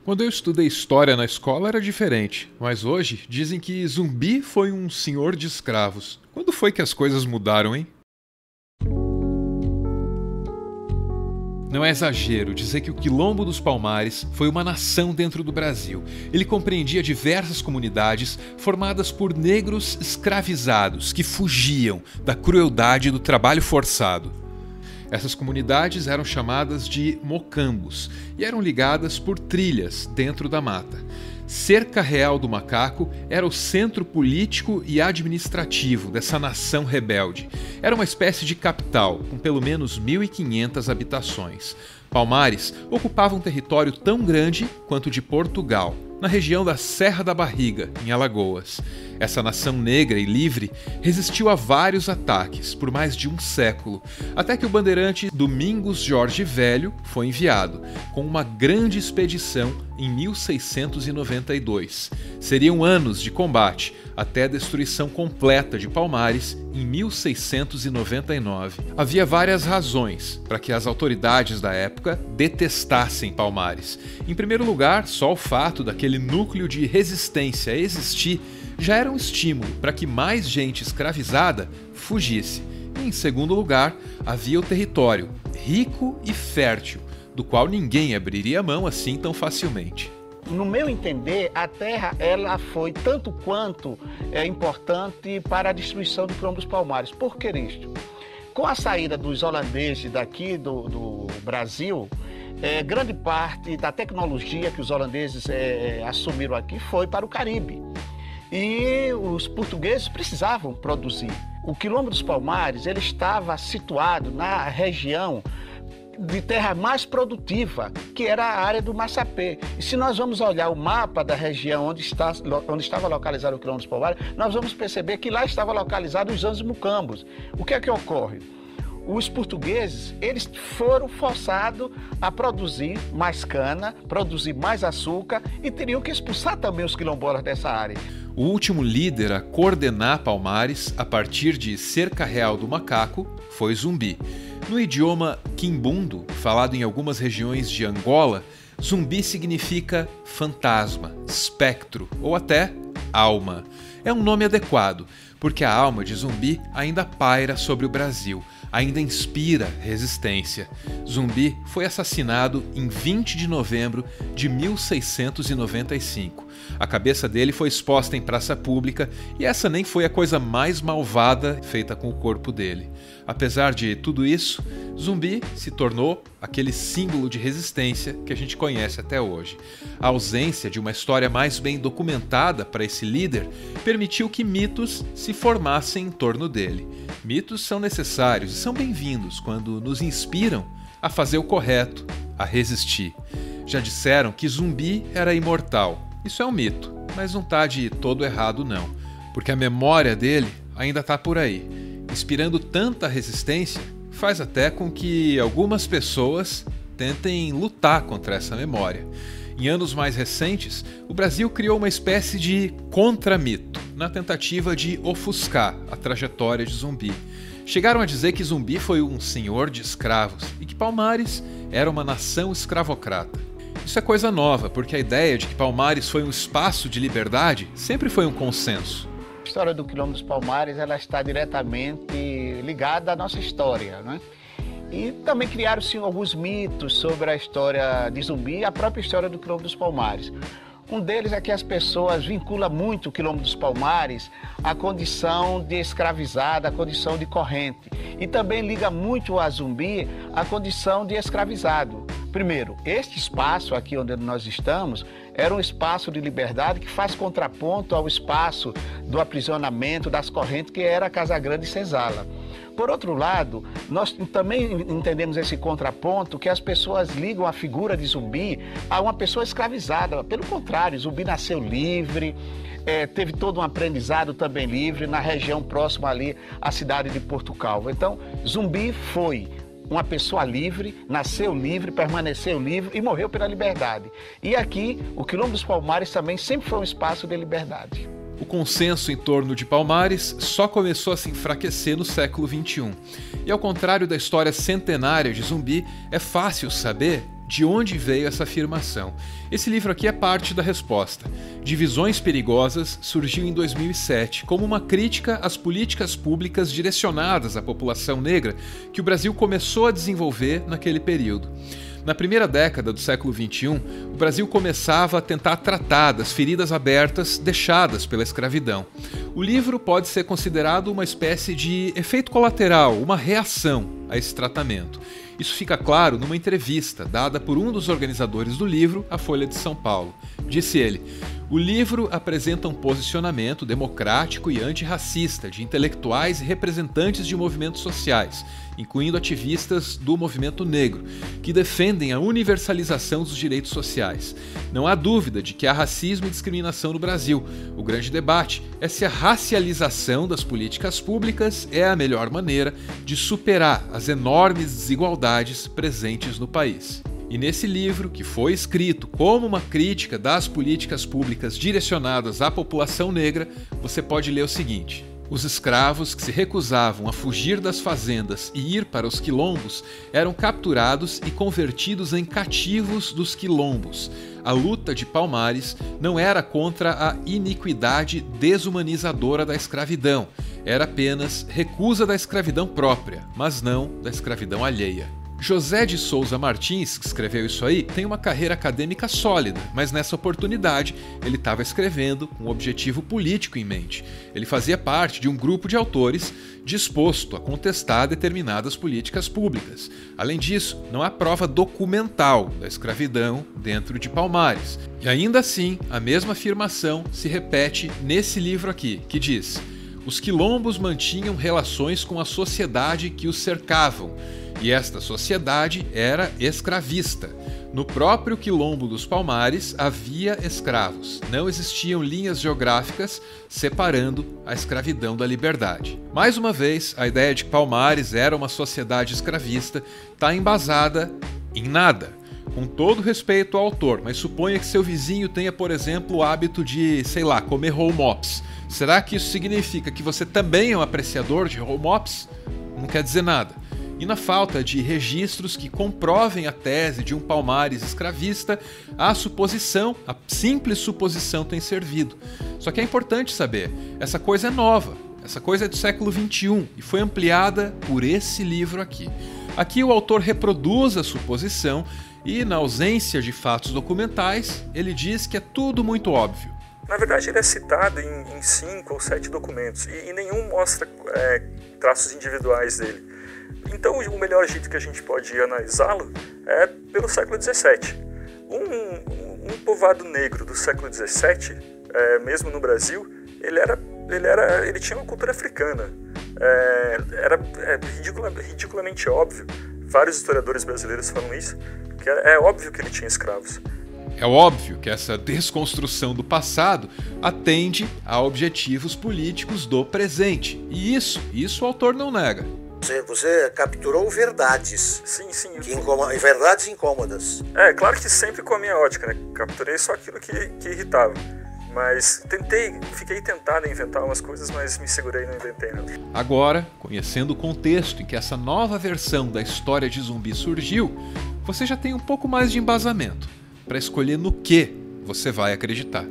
Quando eu estudei história na escola era diferente, mas hoje dizem que Zumbi foi um senhor de escravos. Quando foi que as coisas mudaram, hein? Não é exagero dizer que o Quilombo dos Palmares foi uma nação dentro do Brasil. Ele compreendia diversas comunidades formadas por negros escravizados que fugiam da crueldade do trabalho forçado. Essas comunidades eram chamadas de mocambos e eram ligadas por trilhas dentro da mata. Cerca Real do Macaco era o centro político e administrativo dessa nação rebelde. Era uma espécie de capital, com pelo menos 1.500 habitações. Palmares ocupava um território tão grande quanto o de Portugal, na região da Serra da Barriga, em Alagoas. Essa nação negra e livre resistiu a vários ataques por mais de um século, até que o bandeirante Domingos Jorge Velho foi enviado, com uma grande expedição em 1692. Seriam anos de combate, até a destruição completa de Palmares em 1699. Havia várias razões para que as autoridades da época detestassem Palmares. Em primeiro lugar, só o fato daquele núcleo de resistência existir já era um estímulo para que mais gente escravizada fugisse. E, em segundo lugar, havia o território, rico e fértil, do qual ninguém abriria mão assim tão facilmente. No meu entender, a terra ela foi tanto quanto importante para a destruição do Quilombo dos Palmares. Por que isto? Com a saída dos holandeses daqui do Brasil, grande parte da tecnologia que os holandeses assumiram aqui foi para o Caribe. E os portugueses precisavam produzir. O Quilombo dos Palmares ele estava situado na região de terra mais produtiva, que era a área do Massapê. E se nós vamos olhar o mapa da região onde estava localizado o Quilombo dos Palmares, nós vamos perceber que lá estava localizado os anos Mucambos. O que é que ocorre? Os portugueses eles foram forçados a produzir mais cana, produzir mais açúcar e teriam que expulsar também os quilombolas dessa área. O último líder a coordenar Palmares, a partir de Cerca Real do Macaco, foi Zumbi. No idioma quimbundo, falado em algumas regiões de Angola, Zumbi significa fantasma, espectro ou até alma. É um nome adequado, porque a alma de Zumbi ainda paira sobre o Brasil, ainda inspira resistência. Zumbi foi assassinado em 20 de novembro de 1695. A cabeça dele foi exposta em praça pública e essa nem foi a coisa mais malvada feita com o corpo dele. Apesar de tudo isso, Zumbi se tornou aquele símbolo de resistência que a gente conhece até hoje. A ausência de uma história mais bem documentada para esse líder permitiu que mitos se formassem em torno dele. Mitos são necessários e são bem-vindos quando nos inspiram a fazer o correto, a resistir. Já disseram que Zumbi era imortal. Isso é um mito, mas não está de todo errado não, porque a memória dele ainda está por aí. Inspirando tanta resistência, faz até com que algumas pessoas tentem lutar contra essa memória. Em anos mais recentes, o Brasil criou uma espécie de contramito, na tentativa de ofuscar a trajetória de Zumbi. Chegaram a dizer que Zumbi foi um senhor de escravos e que Palmares era uma nação escravocrata. Isso é coisa nova, porque a ideia de que Palmares foi um espaço de liberdade sempre foi um consenso. A história do Quilombo dos Palmares ela está diretamente ligada à nossa história, né? E também criaram-se alguns mitos sobre a história de Zumbi e a própria história do Quilombo dos Palmares. Um deles é que as pessoas vinculam muito o Quilombo dos Palmares à condição de escravizada, à condição de corrente. E também liga muito a Zumbi à condição de escravizado. Primeiro, este espaço aqui onde nós estamos era um espaço de liberdade que faz contraponto ao espaço do aprisionamento, das correntes, que era a Casa Grande e Senzala. Por outro lado, nós também entendemos esse contraponto que as pessoas ligam a figura de Zumbi a uma pessoa escravizada. Pelo contrário, Zumbi nasceu livre, teve todo um aprendizado também livre na região próxima ali à cidade de Porto Calvo. Então, Zumbi foi uma pessoa livre, nasceu livre, permaneceu livre e morreu pela liberdade. E aqui, o Quilombo dos Palmares também sempre foi um espaço de liberdade. O consenso em torno de Palmares só começou a se enfraquecer no século XXI. E ao contrário da história centenária de Zumbi, é fácil saber de onde veio essa afirmação. Esse livro aqui é parte da resposta. Divisões Perigosas surgiu em 2007 como uma crítica às políticas públicas direcionadas à população negra que o Brasil começou a desenvolver naquele período. Na primeira década do século XXI, o Brasil começava a tentar tratar das feridas abertas deixadas pela escravidão. O livro pode ser considerado uma espécie de efeito colateral, uma reação a esse tratamento. Isso fica claro numa entrevista dada por um dos organizadores do livro à Folha de São Paulo. Disse ele: "O livro apresenta um posicionamento democrático e antirracista de intelectuais e representantes de movimentos sociais, incluindo ativistas do movimento negro, que defendem a universalização dos direitos sociais. Não há dúvida de que há racismo e discriminação no Brasil. O grande debate é se a racialização das políticas públicas é a melhor maneira de superar as enormes desigualdades presentes no país." E nesse livro, que foi escrito como uma crítica das políticas públicas direcionadas à população negra, você pode ler o seguinte: os escravos que se recusavam a fugir das fazendas e ir para os quilombos eram capturados e convertidos em cativos dos quilombos. A luta de Palmares não era contra a iniquidade desumanizadora da escravidão, era apenas recusa da escravidão própria, mas não da escravidão alheia. José de Souza Martins, que escreveu isso aí, tem uma carreira acadêmica sólida, mas nessa oportunidade ele estava escrevendo com um objetivo político em mente. Ele fazia parte de um grupo de autores disposto a contestar determinadas políticas públicas. Além disso, não há prova documental da escravidão dentro de Palmares. E ainda assim, a mesma afirmação se repete nesse livro aqui, que diz: os quilombos mantinham relações com a sociedade que os cercavam, e esta sociedade era escravista. No próprio quilombo dos Palmares havia escravos. Não existiam linhas geográficas separando a escravidão da liberdade. Mais uma vez, a ideia de que Palmares era uma sociedade escravista está embasada em nada. Com todo respeito ao autor, mas suponha que seu vizinho tenha, por exemplo, o hábito de, comer roll mops. Será que isso significa que você também é um apreciador de roll mops? Não quer dizer nada. E na falta de registros que comprovem a tese de um Palmares escravista, a simples suposição tem servido. Só que é importante saber, essa coisa é nova, essa coisa é do século XXI e foi ampliada por esse livro aqui. Aqui o autor reproduz a suposição e, na ausência de fatos documentais, ele diz que é tudo muito óbvio. Na verdade, ele é citado em 5 ou 7 documentos e nenhum mostra traços individuais dele. Então, o melhor jeito que a gente pode analisá-lo é pelo século XVII. Um povoado negro do século XVII, mesmo no Brasil, ele tinha uma cultura africana. Era ridiculamente óbvio, vários historiadores brasileiros falam isso, que é óbvio que ele tinha escravos. É óbvio que essa desconstrução do passado atende a objetivos políticos do presente. E isso o autor não nega. Você capturou verdades. Sim. Verdades incômodas. Claro que sempre com a minha ótica, né? Capturei só aquilo que irritava. Mas fiquei tentado a inventar umas coisas, mas me segurei e não inventei nada. Agora, conhecendo o contexto em que essa nova versão da história de Zumbi surgiu, você já tem um pouco mais de embasamento para escolher no que você vai acreditar.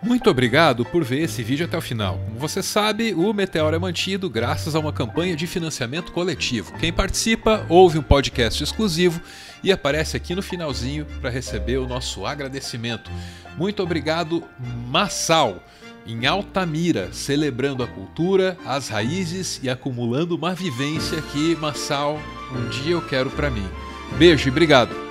Muito obrigado por ver esse vídeo até o final. Como você sabe, o Meteoro é mantido graças a uma campanha de financiamento coletivo. Quem participa ouve um podcast exclusivo e aparece aqui no finalzinho para receber o nosso agradecimento. Muito obrigado, Massal, em Altamira, celebrando a cultura, as raízes e acumulando uma vivência que, Massal, um dia eu quero para mim. Beijo e obrigado!